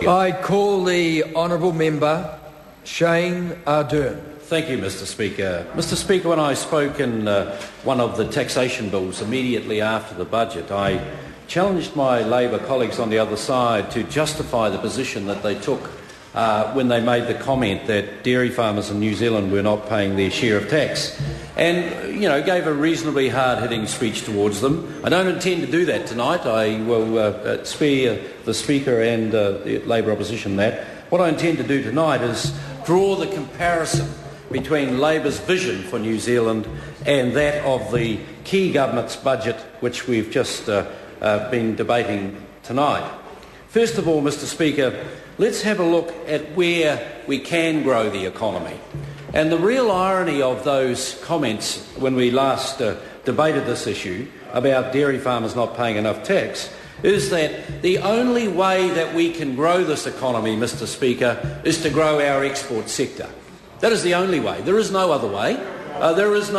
I call the honourable member Shane Ardern. Thank you, Mr Speaker. Mr Speaker, when I spoke in one of the taxation bills immediately after the budget, I challenged my Labor colleagues on the other side to justify the position that they took when they made the comment that dairy farmers in New Zealand were not paying their share of tax, and gave a reasonably hard-hitting speech towards them. I don't intend to do that tonight. I will spare the Speaker and the Labor opposition that. What I intend to do tonight is draw the comparison between Labor's vision for New Zealand and that of the key government's budget, which we've just been debating tonight. First of all, Mr Speaker, let's have a look at where we can grow the economy. And the real irony of those comments when we last debated this issue about dairy farmers not paying enough tax is that the only way that we can grow this economy, Mr Speaker, is to grow our export sector. That is the only way. There is no other way. There is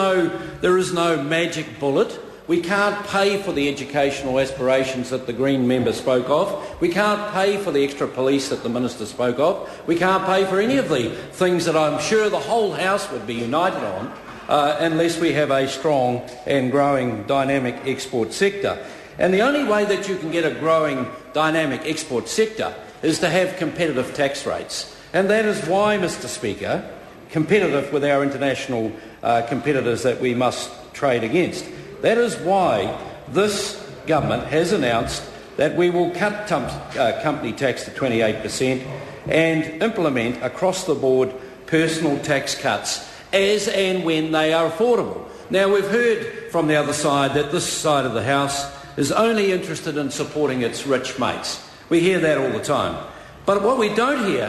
no magic bullet. We can't pay for the educational aspirations that the Green member spoke of. We can't pay for the extra police that the Minister spoke of. We can't pay for any of the things that I'm sure the whole House would be united on unless we have a strong and growing dynamic export sector. And the only way that you can get a growing dynamic export sector is to have competitive tax rates. And that is why, Mr Speaker, competitive with our international competitors that we must trade against. That is why this government has announced that we will cut company tax to 28% and implement across the board personal tax cuts as and when they are affordable. Now, we've heard from the other side that this side of the House is only interested in supporting its rich mates. We hear that all the time. But what we don't hear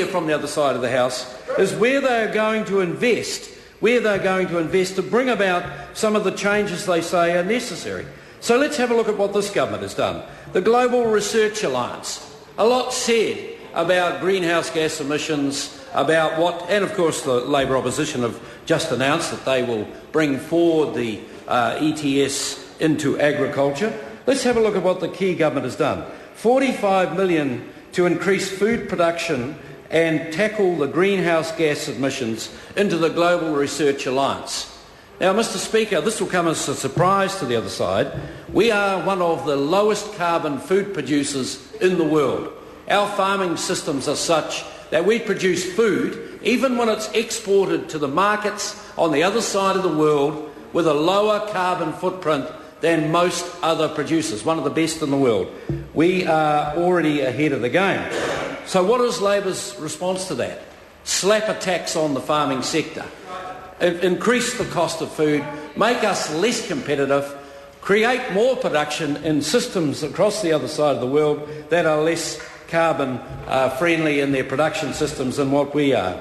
from the other side of the House is where they are going to invest to bring about some of the changes they say are necessary. So let's have a look at what this government has done. The Global Research Alliance, a lot said about greenhouse gas emissions, and of course the Labor opposition have just announced that they will bring forward the ETS into agriculture. Let's have a look at what the key government has done. 45 million to increase food production and tackle the greenhouse gas emissions into the Global Research Alliance. Now, Mr Speaker, this will come as a surprise to the other side. We are one of the lowest carbon food producers in the world. Our farming systems are such that we produce food, even when it's exported to the markets on the other side of the world, with a lower carbon footprint than most other producers, one of the best in the world. We are already ahead of the game. So what is Labor's response to that? Slap a tax on the farming sector, increase the cost of food, make us less competitive, create more production in systems across the other side of the world that are less carbon friendly in their production systems than what we are.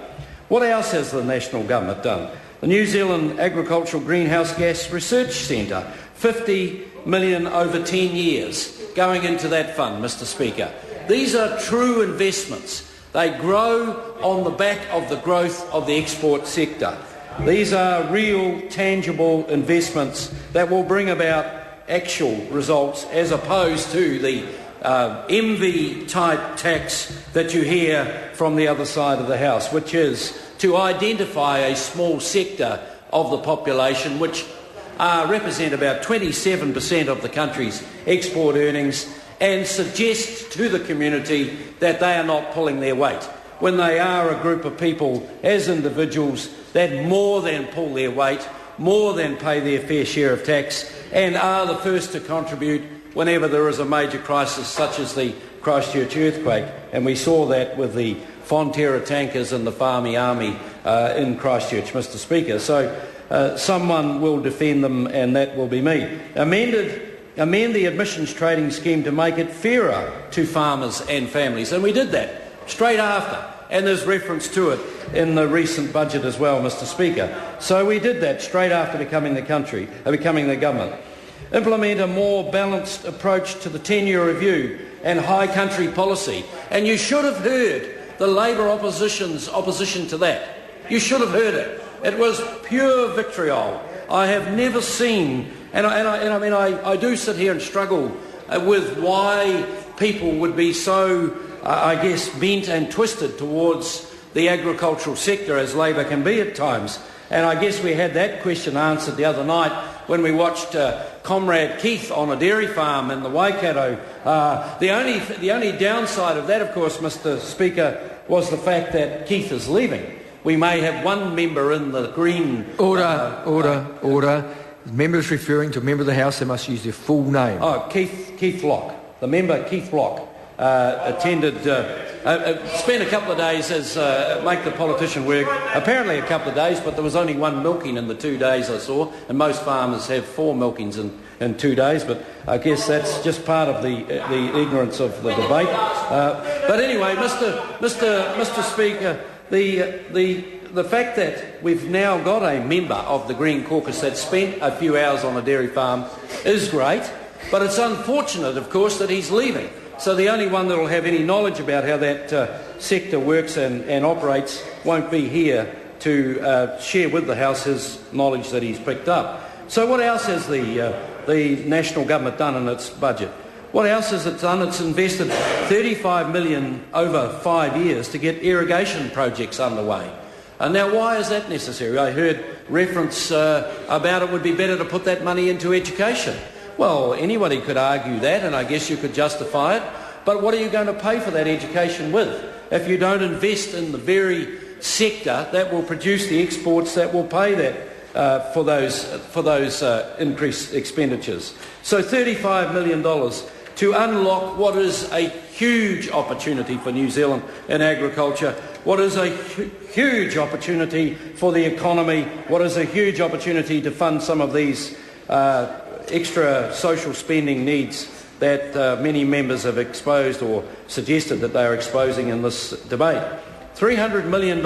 What else has the national government done? The New Zealand Agricultural Greenhouse Gas Research Centre, 50 million over 10 years going into that fund, Mr Speaker. These are true investments. They grow on the back of the growth of the export sector. These are real, tangible investments that will bring about actual results as opposed to the envy-type tax that you hear from the other side of the House, which is to identify a small sector of the population which represent about 27% of the country's export earnings and suggest to the community that they are not pulling their weight, when they are a group of people as individuals that more than pull their weight, more than pay their fair share of tax, and are the first to contribute whenever there is a major crisis such as the Christchurch earthquake. And we saw that with the Fonterra tankers and the Farmy Army in Christchurch, Mr Speaker. So someone will defend them, and that will be me. Amend the admissions trading scheme to make it fairer to farmers and families. And we did that straight after. And there's reference to it in the recent budget as well, Mr Speaker. So we did that straight after becoming the government. Implement a more balanced approach to the 10-year review and high country policy. And you should have heard the Labor opposition's opposition to that. You should have heard it. It was pure vitriol. I have never seen And I do sit here and struggle with why people would be so, bent and twisted towards the agricultural sector, as Labor can be at times. And I guess we had that question answered the other night when we watched Comrade Keith on a dairy farm in the Waikato. The only downside of that, of course, Mr. Speaker, was the fact that Keith is leaving. We may have one member in the Green... Order. The member is referring to a member of the House. They must use their full name. Oh, Keith Locke. The member, Keith Locke, attended... spent a couple of days as make the politician work. Apparently a couple of days, but there was only one milking in the 2 days I saw, and most farmers have 4 milkings in 2 days, but I guess that's just part of the ignorance of the debate. But anyway, Mr. Speaker, the fact that we've now got a member of the Green Caucus that spent a few hours on a dairy farm is great, but it's unfortunate, of course, that he's leaving. So the only one that will have any knowledge about how that sector works and operates won't be here to share with the House his knowledge that he's picked up. So what else has the national government done in its budget? What else has it done? It's invested $35 million over 5 years to get irrigation projects underway. And now, why is that necessary? I heard reference about it would be better to put that money into education. Well, anybody could argue that, and I guess you could justify it. But what are you going to pay for that education with if you don't invest in the very sector that will produce the exports that will pay that for those increased expenditures? So $35 million to unlock what is a huge opportunity for New Zealand in agriculture, what is a huge opportunity for the economy, what is a huge opportunity to fund some of these extra social spending needs that many members have exposed or suggested that they are exposing in this debate. $300 million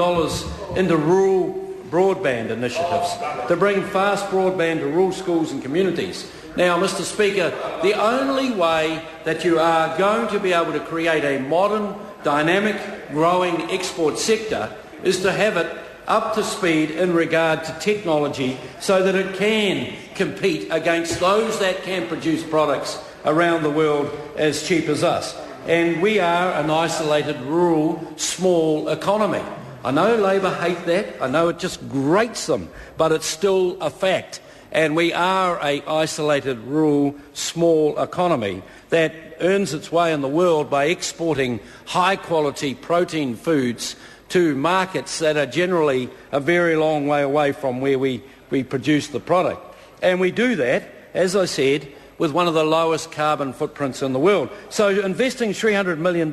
into rural broadband initiatives to bring fast broadband to rural schools and communities. Now, Mr. Speaker, the only way that you are going to be able to create a modern, dynamic, growing export sector is to have it up to speed in regard to technology so that it can compete against those that can produce products around the world as cheap as us. And we are an isolated, rural, small economy. I know Labor hate that. I know it just grates them, but it's still a fact. And we are an isolated, rural, small economy that earns its way in the world by exporting high-quality protein foods to markets that are generally a very long way away from where we produce the product. And we do that, as I said, with one of the lowest carbon footprints in the world. So investing $300 million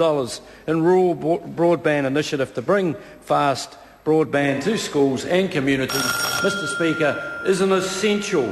in rural broadband initiative to bring fast broadband to schools and communities, Mr. Speaker, is an essential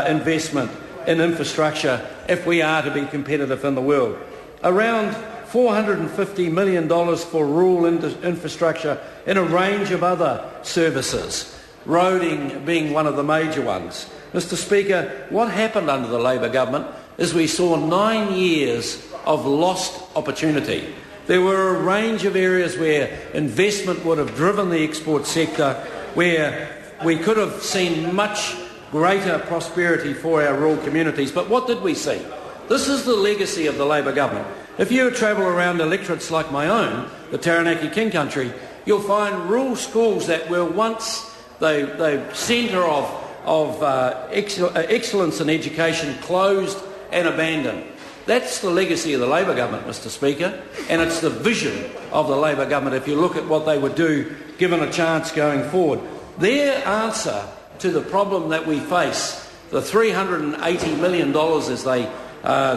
investment in infrastructure if we are to be competitive in the world. Around $450 million for rural infrastructure in a range of other services, roading being one of the major ones. Mr. Speaker, what happened under the Labor government is we saw 9 years of lost opportunity. There were a range of areas where investment would have driven the export sector, where we could have seen much greater prosperity for our rural communities. But what did we see? This is the legacy of the Labor government. If you travel around electorates like my own, the Taranaki King Country, you'll find rural schools that were once the centre of excellence in education closed and abandoned. That's the legacy of the Labor government, Mr. Speaker, and it's the vision of the Labor government if you look at what they would do given a chance going forward. Their answer to the problem that we face, the $380 million as they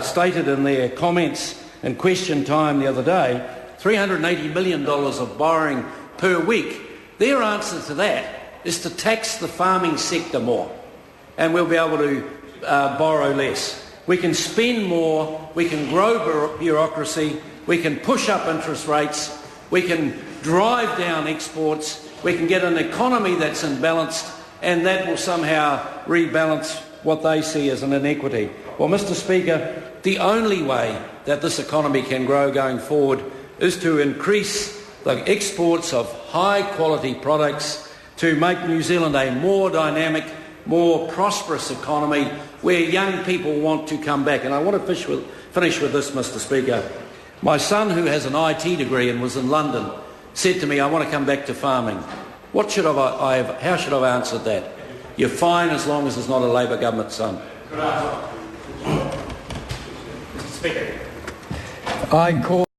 stated in their comments in question time the other day, $380 million of borrowing per week, their answer to that is to tax the farming sector more, and we'll be able to borrow less. We can spend more, we can grow bureaucracy, we can push up interest rates, we can drive down exports, we can get an economy that's imbalanced, and that will somehow rebalance what they see as an inequity. Well, Mr. Speaker, the only way that this economy can grow going forward is to increase the exports of high-quality products to make New Zealand a more dynamic, more prosperous economy where young people want to come back. And I want to finish with this, Mr. Speaker. My son, who has an IT degree and was in London, said to me, I want to come back to farming. How should I have answered that? You're fine as long as it's not a Labor government, son. Good answer. Mr. Speaker. I call